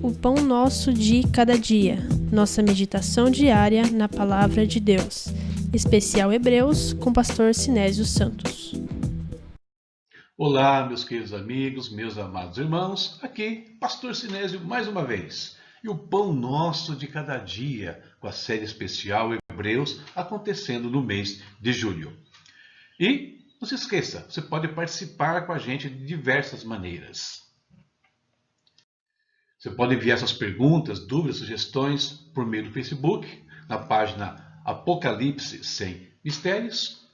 O Pão Nosso de Cada Dia, nossa meditação diária na Palavra de Deus. Especial Hebreus, com pastor Sinésio Santos. Olá, meus queridos amigos, meus amados irmãos, aqui, pastor Sinésio mais uma vez. E o Pão Nosso de Cada Dia, com a série especial Hebreus, acontecendo no mês de julho. E não se esqueça, você pode participar com a gente de diversas maneiras. Você pode enviar suas perguntas, dúvidas, sugestões por meio do Facebook, na página Apocalipse Sem Mistérios.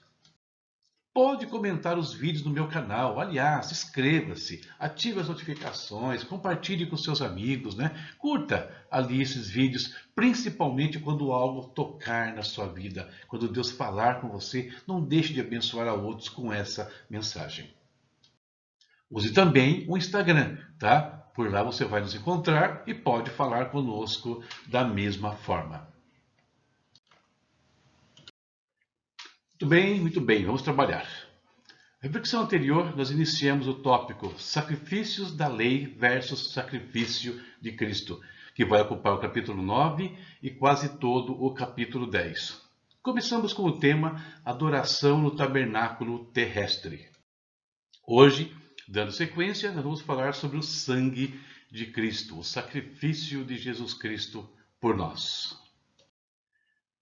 Pode comentar os vídeos no meu canal. Aliás, inscreva-se, ative as notificações, compartilhe com seus amigos, Curta ali esses vídeos, principalmente quando algo tocar na sua vida, quando Deus falar com você, não deixe de abençoar a outros com essa mensagem. Use também o Instagram, tá? Por lá você vai nos encontrar e pode falar conosco da mesma forma. Muito bem, vamos trabalhar. Na reflexão anterior, nós iniciamos o tópico Sacrifícios da Lei versus Sacrifício de Cristo, que vai ocupar o capítulo 9 e quase todo o capítulo 10. Começamos com o tema Adoração no Tabernáculo Terrestre. Hoje, dando sequência, nós vamos falar sobre o sangue de Cristo, o sacrifício de Jesus Cristo por nós.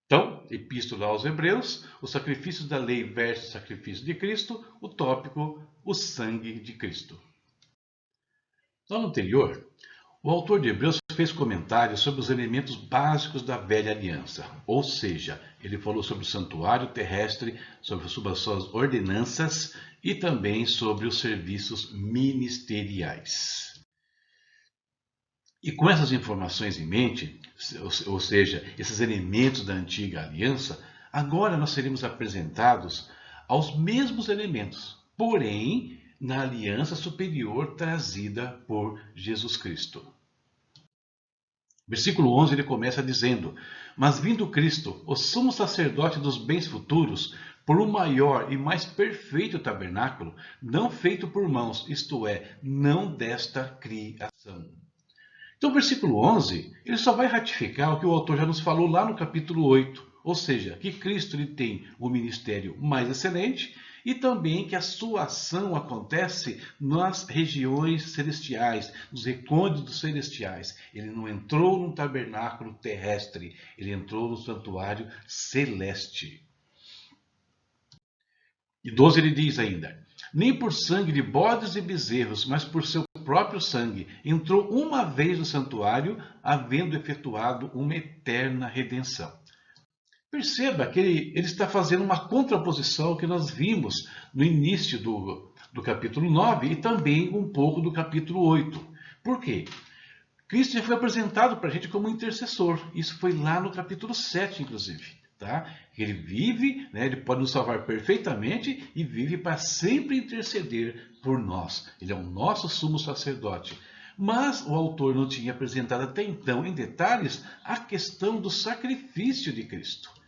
Então, Epístola aos Hebreus, os sacrifícios da lei versus sacrifício de Cristo, o tópico, o sangue de Cristo. No ano anterior, o autor de Hebreus fez comentários sobre os elementos básicos da velha aliança, ou seja, ele falou sobre o santuário terrestre, sobre as suas ordenanças e também sobre os serviços ministeriais. E com essas informações em mente, ou seja, esses elementos da antiga aliança, agora nós seremos apresentados aos mesmos elementos, porém na aliança superior trazida por Jesus Cristo. Versículo 11 ele começa dizendo: Mas vindo Cristo, o sumo sacerdote dos bens futuros, por um maior e mais perfeito tabernáculo, não feito por mãos, isto é, não desta criação. Então o versículo 11, ele só vai ratificar o que o autor já nos falou lá no capítulo 8, ou seja, que Cristo ele tem o ministério mais excelente e também que a sua ação acontece nas regiões celestiais, nos recônditos celestiais. Ele não entrou num tabernáculo terrestre, ele entrou no santuário celeste. E 12 ele diz ainda: Nem por sangue de bodes e bezerros, mas por seu próprio sangue, entrou uma vez no santuário, havendo efetuado uma eterna redenção. Perceba que ele está fazendo uma contraposição que nós vimos no início do capítulo 9 e também um pouco do capítulo 8. Por quê? Cristo já foi apresentado para a gente como intercessor. Isso foi lá no capítulo 7, inclusive. Tá? Ele vive, ele pode nos salvar perfeitamente e vive para sempre interceder por nós. Ele é o nosso sumo sacerdote. Mas o autor não tinha apresentado até então em detalhes a questão do sacrifício de Cristo.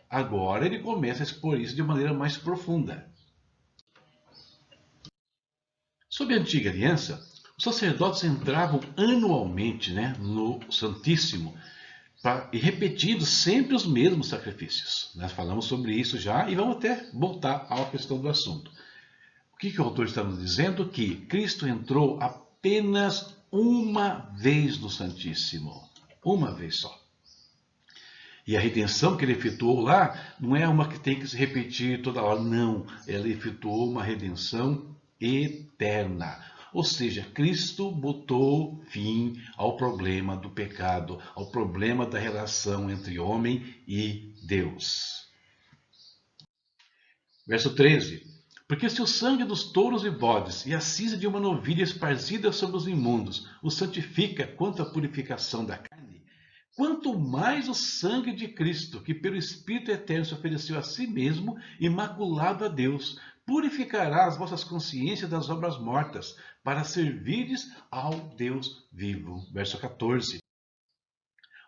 Agora ele começa a expor isso de maneira mais profunda. Sob a antiga aliança, os sacerdotes entravam anualmente no Santíssimo, e repetindo sempre os mesmos sacrifícios. Nós falamos sobre isso já e vamos até voltar à questão do assunto. O que o autor está nos dizendo? Que Cristo entrou apenas uma vez no Santíssimo. Uma vez só. E a redenção que ele efetuou lá não é uma que tem que se repetir toda hora. Não, ele efetuou uma redenção eterna. Ou seja, Cristo botou fim ao problema do pecado, ao problema da relação entre homem e Deus. Verso 13. Porque se o sangue dos touros e bodes e a cinza de uma novilha esparzida sobre os imundos os santifica quanto à purificação da carne, quanto mais o sangue de Cristo, que pelo Espírito Eterno se ofereceu a si mesmo, imaculado a Deus, purificará as vossas consciências das obras mortas, para servires ao Deus vivo. Verso 14.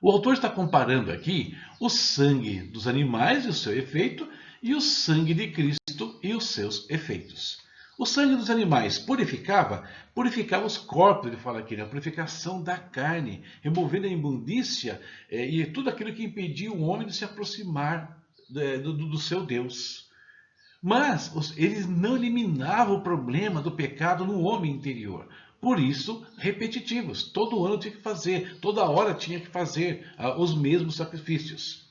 O autor está comparando aqui o sangue dos animais e o seu efeito, e o sangue de Cristo e os seus efeitos. O sangue dos animais purificava? Purificava os corpos, ele fala aqui, né? A purificação da carne, removendo a imundícia e tudo aquilo que impedia o homem de se aproximar do seu Deus. Mas eles não eliminavam o problema do pecado no homem interior. Por isso, repetitivos. Todo ano tinha que fazer, toda hora tinha que fazer os mesmos sacrifícios.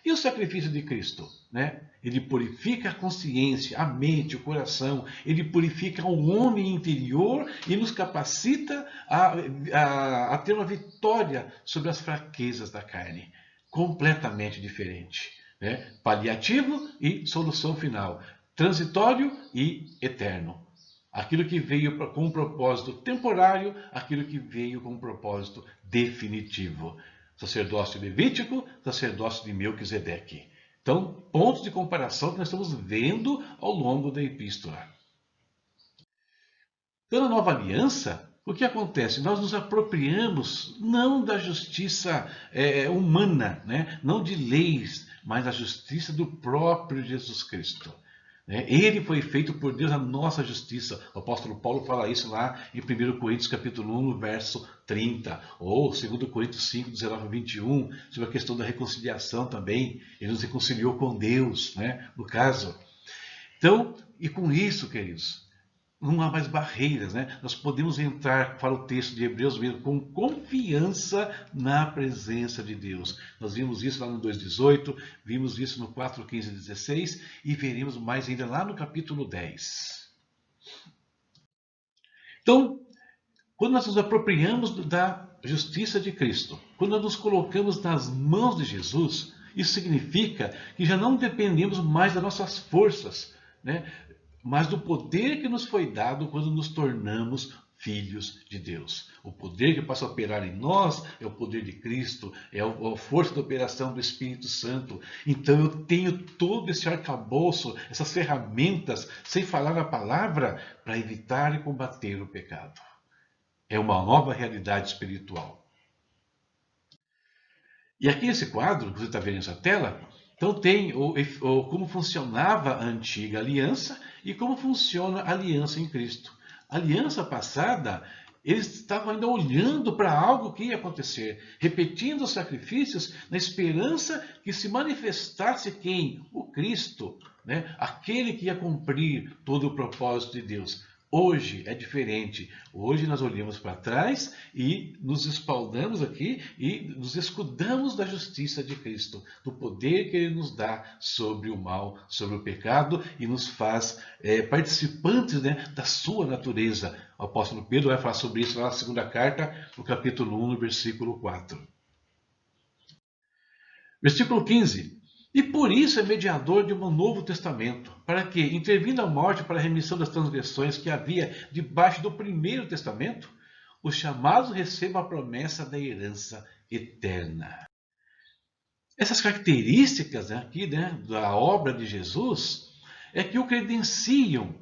E o sacrifício de Cristo? Né? Ele purifica a consciência, a mente, o coração. Ele purifica o homem interior e nos capacita a ter uma vitória sobre as fraquezas da carne. Completamente diferente. Né? Paliativo e solução final. Transitório e eterno. Aquilo que veio com um propósito temporário, aquilo que veio com um propósito definitivo. Sacerdócio levítico, sacerdócio de Melquisedeque. Então, pontos de comparação que nós estamos vendo ao longo da epístola. Então, na nova aliança, o que acontece? Nós nos apropriamos não da justiça humana, né? Não de leis, mas da justiça do próprio Jesus Cristo. Ele foi feito por Deus a nossa justiça. O apóstolo Paulo fala isso lá em 1 Coríntios capítulo 1, no verso 30. Ou 2 Coríntios 5, 19 a 21, sobre a questão da reconciliação também. Ele nos reconciliou com Deus, né? No caso. Então, e com isso, queridos, não há mais barreiras, né? Nós podemos entrar, fala o texto de Hebreus mesmo, com confiança na presença de Deus. Nós vimos isso lá no 2,18, vimos isso no 4,15 e 16 e veremos mais ainda lá no capítulo 10. Então, quando nós nos apropriamos da justiça de Cristo, quando nós nos colocamos nas mãos de Jesus, isso significa que já não dependemos mais das nossas forças, né? Mas do poder que nos foi dado quando nos tornamos filhos de Deus. O poder que passa a operar em nós é o poder de Cristo, é a força de operação do Espírito Santo. Então eu tenho todo esse arcabouço, essas ferramentas, sem falar na palavra, para evitar e combater o pecado. É uma nova realidade espiritual. E aqui nesse quadro, que você está vendo nessa tela, então tem como funcionava a antiga aliança e como funciona a aliança em Cristo. A aliança passada, eles estavam ainda olhando para algo que ia acontecer, repetindo os sacrifícios na esperança que se manifestasse quem? O Cristo, né? Aquele que ia cumprir todo o propósito de Deus. Hoje é diferente. Hoje nós olhamos para trás e nos espaldamos aqui e nos escudamos da justiça de Cristo, do poder que Ele nos dá sobre o mal, sobre o pecado e nos faz participantes, né, da sua natureza. O apóstolo Pedro vai falar sobre isso lá na segunda carta, no capítulo 1, no versículo 4. Versículo 15. E por isso é mediador de um novo testamento, para que, intervindo a morte para a remissão das transgressões que havia debaixo do primeiro testamento, os chamados recebam a promessa da herança eterna. Essas características aqui, né, da obra de Jesus é que o credenciam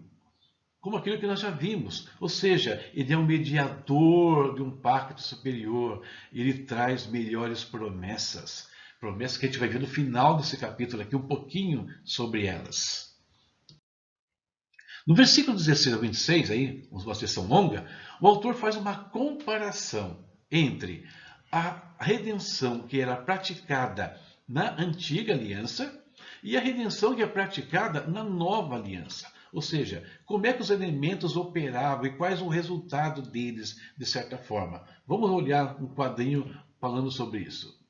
como aquilo que nós já vimos. Ou seja, ele é um mediador de um pacto superior, ele traz melhores promessas. Promessas que a gente vai ver no final desse capítulo aqui, um pouquinho sobre elas. No versículo 16 a 26, aí, uma sessão longa, o autor faz uma comparação entre a redenção que era praticada na antiga aliança e a redenção que é praticada na nova aliança. Ou seja, como é que os elementos operavam e quais o resultado deles, de certa forma. Vamos olhar um quadrinho falando sobre isso.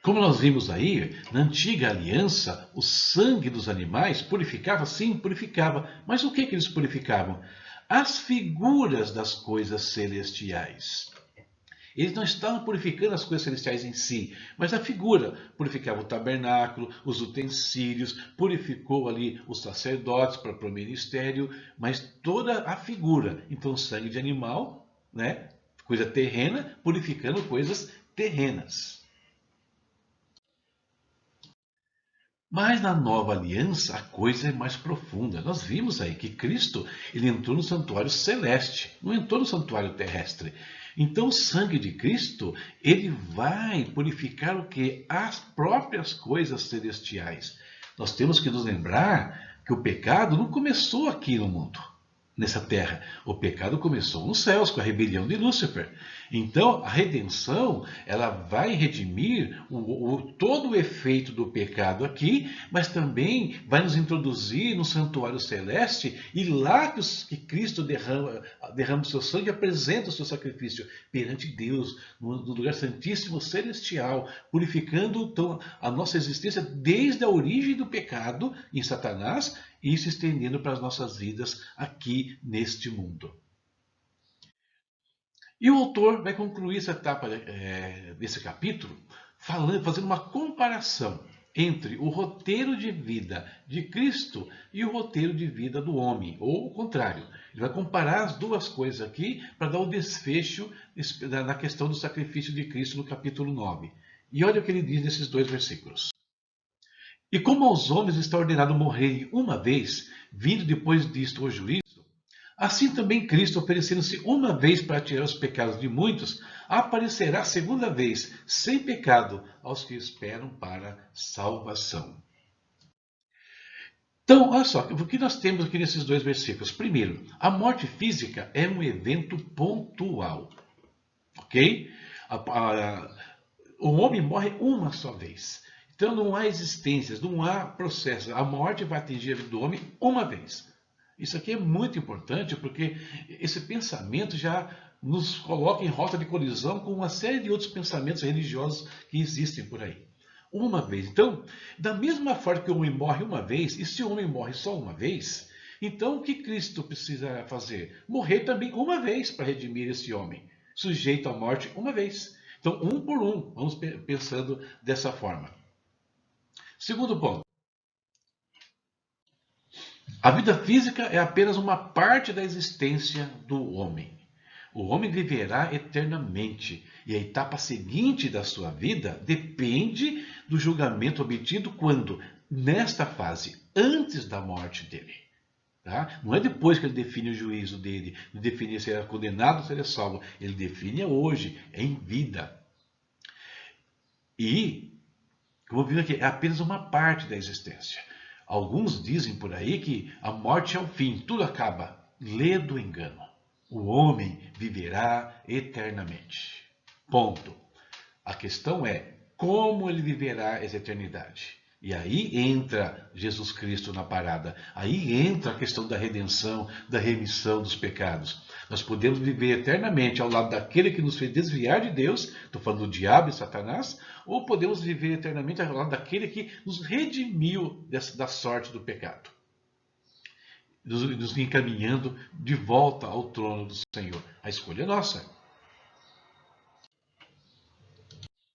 Como nós vimos aí, na antiga aliança, o sangue dos animais purificava? Sim, purificava. Mas o que eles purificavam? As figuras das coisas celestiais. Eles não estavam purificando as coisas celestiais em si, mas a figura purificava o tabernáculo, os utensílios, purificou ali os sacerdotes para o ministério, mas toda a figura. Então, sangue de animal, né? Coisa terrena, purificando coisas terrenas. Mas na nova aliança a coisa é mais profunda. Nós vimos aí que Cristo ele entrou no santuário celeste, não entrou no santuário terrestre. Então o sangue de Cristo ele vai purificar o quê? As próprias coisas celestiais. Nós temos que nos lembrar que o pecado não começou aqui no mundo, nessa terra. O pecado começou nos céus, com a rebelião de Lúcifer. Então, a redenção, ela vai redimir todo o efeito do pecado aqui, mas também vai nos introduzir no santuário celeste, e lá que Cristo derrama o seu sangue, apresenta o seu sacrifício perante Deus, no lugar santíssimo celestial, purificando então a nossa existência desde a origem do pecado em Satanás, e se estendendo para as nossas vidas aqui neste mundo. E o autor vai concluir essa etapa desse capítulo fazendo uma comparação entre o roteiro de vida de Cristo e o roteiro de vida do homem, ou o contrário. Ele vai comparar as duas coisas aqui para dar o desfecho na questão do sacrifício de Cristo no capítulo 9. E olha o que ele diz nesses 2 versículos. E como aos homens está ordenado morrerem uma vez, vindo depois disto o juízo, assim também Cristo, oferecendo-se uma vez para tirar os pecados de muitos, aparecerá segunda vez, sem pecado, aos que esperam para salvação. Então, olha só, o que nós temos aqui nesses 2 versículos? Primeiro, a morte física é um evento pontual. Ok? O homem morre uma só vez. Então não há existências, não há processo. A morte vai atingir a vida do homem uma vez. Isso aqui é muito importante porque esse pensamento já nos coloca em rota de colisão com uma série de outros pensamentos religiosos que existem por aí. Uma vez. Então, da mesma forma que o homem morre uma vez, e se o homem morre só uma vez, então o que Cristo precisa fazer? Morrer também uma vez para redimir esse homem, sujeito à morte uma vez. Então, um por um, vamos pensando dessa forma. Segundo ponto. A vida física é apenas uma parte da existência do homem. O homem viverá eternamente, e a etapa seguinte da sua vida depende do julgamento obtido quando? Nesta fase, antes da morte dele. Tá? Não é depois que ele define o juízo dele, não define se ele é condenado ou se ele é salvo. Ele define hoje, em vida. E, como vimos aqui, é apenas uma parte da existência. Alguns dizem por aí que a morte é o fim, tudo acaba. Lê do engano. O homem viverá eternamente. Ponto. A questão é como ele viverá essa eternidade. E aí entra Jesus Cristo na parada. Aí entra a questão da redenção, da remissão dos pecados. Nós podemos viver eternamente ao lado daquele que nos fez desviar de Deus, estou falando do diabo e Satanás, ou podemos viver eternamente ao lado daquele que nos redimiu da sorte do pecado, nos encaminhando de volta ao trono do Senhor. A escolha é nossa.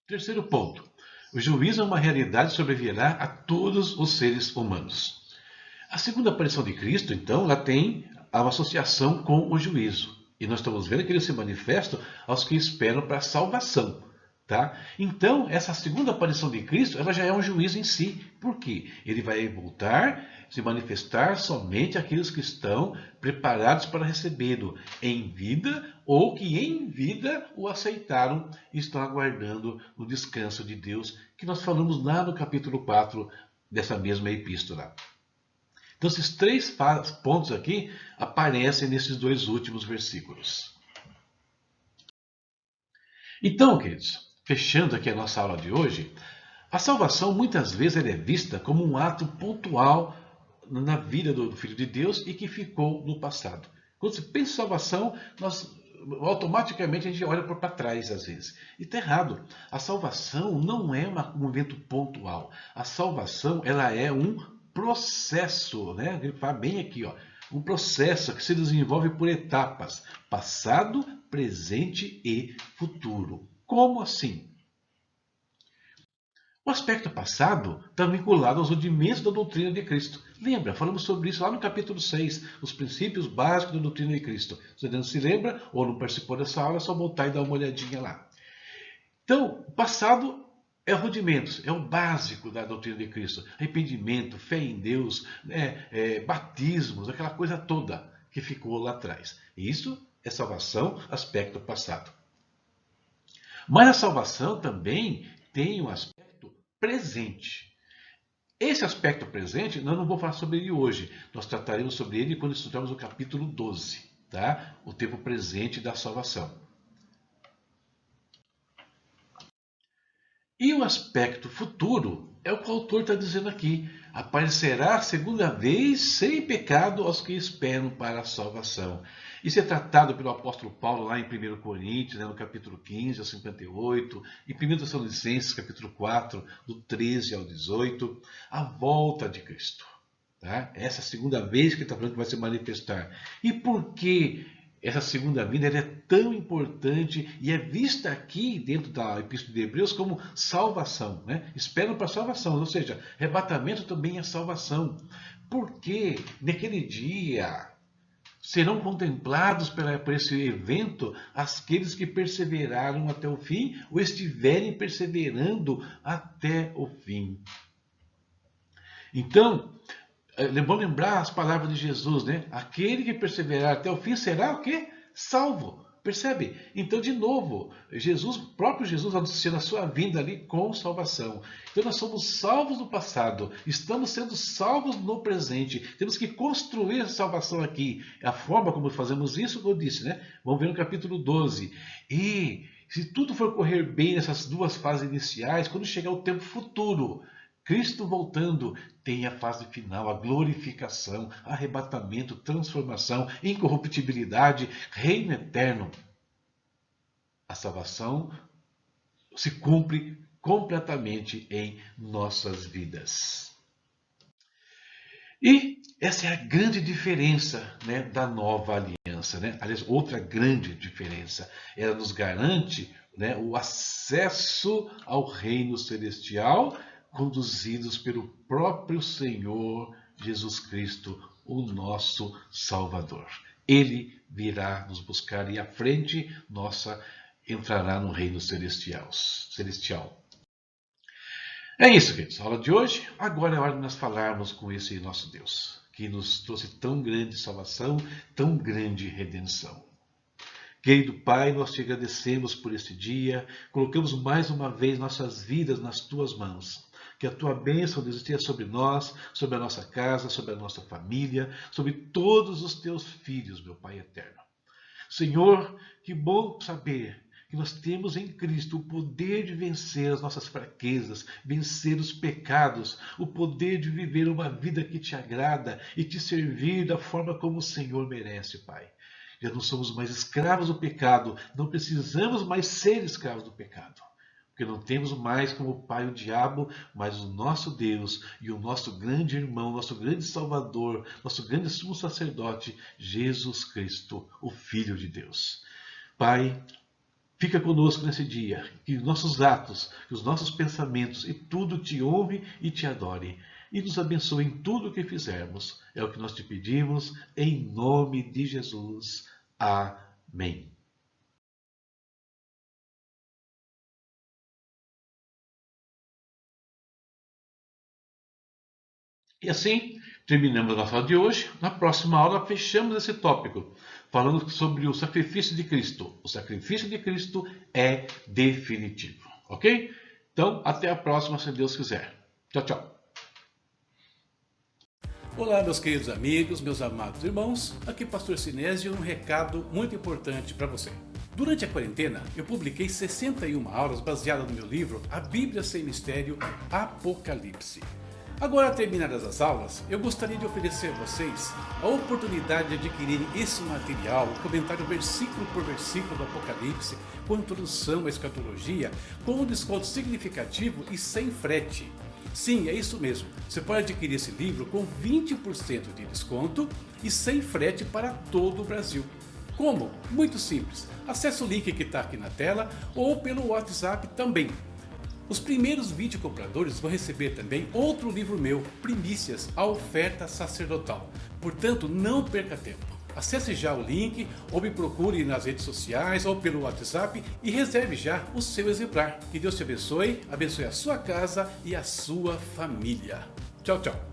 Terceiro ponto. O juízo é uma realidade que sobrevirá a todos os seres humanos. A segunda aparição de Cristo, então, ela tem uma associação com o juízo. E nós estamos vendo que ele se manifesta aos que esperam para a salvação. Tá? Então, essa segunda aparição de Cristo, ela já é um juízo em si. Por quê? Ele vai voltar, se manifestar somente àqueles que estão preparados para recebê-lo em vida ou que em vida o aceitaram e estão aguardando o descanso de Deus, que nós falamos lá no capítulo 4 dessa mesma epístola. Então, esses 3 pontos aqui aparecem nesses 2 últimos versículos. Então, queridos, fechando aqui a nossa aula de hoje, a salvação muitas vezes ela é vista como um ato pontual na vida do Filho de Deus e que ficou no passado. Quando se pensa em salvação, automaticamente a gente olha para trás às vezes. E está errado. A salvação não é um evento pontual. A salvação ela é um processo, né? Ele fala bem aqui, ó, um processo que se desenvolve por etapas: passado, presente e futuro. Como assim? O aspecto passado está vinculado aos rudimentos da doutrina de Cristo. Lembra? Falamos sobre isso lá no capítulo 6, os princípios básicos da doutrina de Cristo. Se você não se lembra ou não participou dessa aula, é só voltar e dar uma olhadinha lá. Então, o passado é rudimentos, é o básico da doutrina de Cristo. Arrependimento, fé em Deus, batismos, aquela coisa toda que ficou lá atrás. Isso é salvação, aspecto passado. Mas a salvação também tem um aspecto presente. Esse aspecto presente, nós não vamos falar sobre ele hoje. Nós trataremos sobre ele quando estudarmos o capítulo 12, tá? O tempo presente da salvação. E o aspecto futuro é o que o autor está dizendo aqui. Aparecerá a segunda vez sem pecado aos que esperam para a salvação. Isso é tratado pelo apóstolo Paulo lá em 1 Coríntios, no capítulo 15 ao 58, em 1 Tessalonicenses, capítulo 4, do 13 ao 18, a volta de Cristo. Tá? Essa segunda vez que ele está falando que vai se manifestar. E por que essa segunda vinda é tão importante e é vista aqui dentro da Epístola de Hebreus como salvação, né? Esperam para salvação, ou seja, arrebatamento também é salvação. Porque naquele dia serão contemplados por esse evento aqueles que perseveraram até o fim ou estiverem perseverando até o fim. Então, vamos lembrar as palavras de Jesus, né? Aquele que perseverar até o fim será o quê? Salvo. Percebe? Então, de novo, o próprio Jesus anunciando a sua vinda ali com salvação. Então, nós somos salvos no passado, estamos sendo salvos no presente. Temos que construir a salvação aqui. A forma como fazemos isso, como eu disse, né? Vamos ver no capítulo 12. E se tudo for correr bem nessas duas fases iniciais, quando chegar o tempo futuro, Cristo voltando, tem a fase final, a glorificação, arrebatamento, transformação, incorruptibilidade, reino eterno. A salvação se cumpre completamente em nossas vidas. E essa é a grande diferença, né, da nova aliança. Né? Aliás, outra grande diferença. Ela nos garante, né, o acesso ao reino celestial, conduzidos pelo próprio Senhor Jesus Cristo, o nosso Salvador. Ele virá nos buscar e à frente nossa entrará no reino celestial. É isso, queridos. A aula de hoje. Agora é hora de nós falarmos com esse nosso Deus, que nos trouxe tão grande salvação, tão grande redenção. Querido Pai, nós te agradecemos por este dia, colocamos mais uma vez nossas vidas nas tuas mãos. Que a tua bênção, Deus, esteja sobre nós, sobre a nossa casa, sobre a nossa família, sobre todos os teus filhos, meu Pai eterno. Senhor, que bom saber que nós temos em Cristo o poder de vencer as nossas fraquezas, vencer os pecados, o poder de viver uma vida que te agrada e te servir da forma como o Senhor merece, Pai. Já não somos mais escravos do pecado, não precisamos mais ser escravos do pecado. Porque não temos mais como pai o diabo, mas o nosso Deus e o nosso grande irmão, nosso grande Salvador, nosso grande sumo sacerdote, Jesus Cristo, o Filho de Deus. Pai, fica conosco nesse dia, que os nossos atos, que os nossos pensamentos e tudo te honre e te adore. E nos abençoe em tudo o que fizermos. É o que nós te pedimos, em nome de Jesus. Amém. E assim, terminamos a nossa aula de hoje. Na próxima aula, fechamos esse tópico, falando sobre o sacrifício de Cristo. O sacrifício de Cristo é definitivo. Ok? Então, até a próxima, se Deus quiser. Tchau, tchau. Olá, meus queridos amigos, meus amados irmãos. Aqui Pastor Sinésio, um recado muito importante para você. Durante a quarentena, eu publiquei 61 aulas baseadas no meu livro A Bíblia Sem Mistério, Apocalipse. Agora, terminadas as aulas, eu gostaria de oferecer a vocês a oportunidade de adquirirem esse material, o comentário versículo por versículo do Apocalipse, com introdução à escatologia, com um desconto significativo e sem frete. Sim, é isso mesmo. Você pode adquirir esse livro com 20% de desconto e sem frete para todo o Brasil. Como? Muito simples. Acesse o link que está aqui na tela ou pelo WhatsApp também. Os primeiros 20 compradores vão receber também outro livro meu, Primícias, a Oferta Sacerdotal. Portanto, não perca tempo. Acesse já o link ou me procure nas redes sociais ou pelo WhatsApp e reserve já o seu exemplar. Que Deus te abençoe a sua casa e a sua família. Tchau, tchau.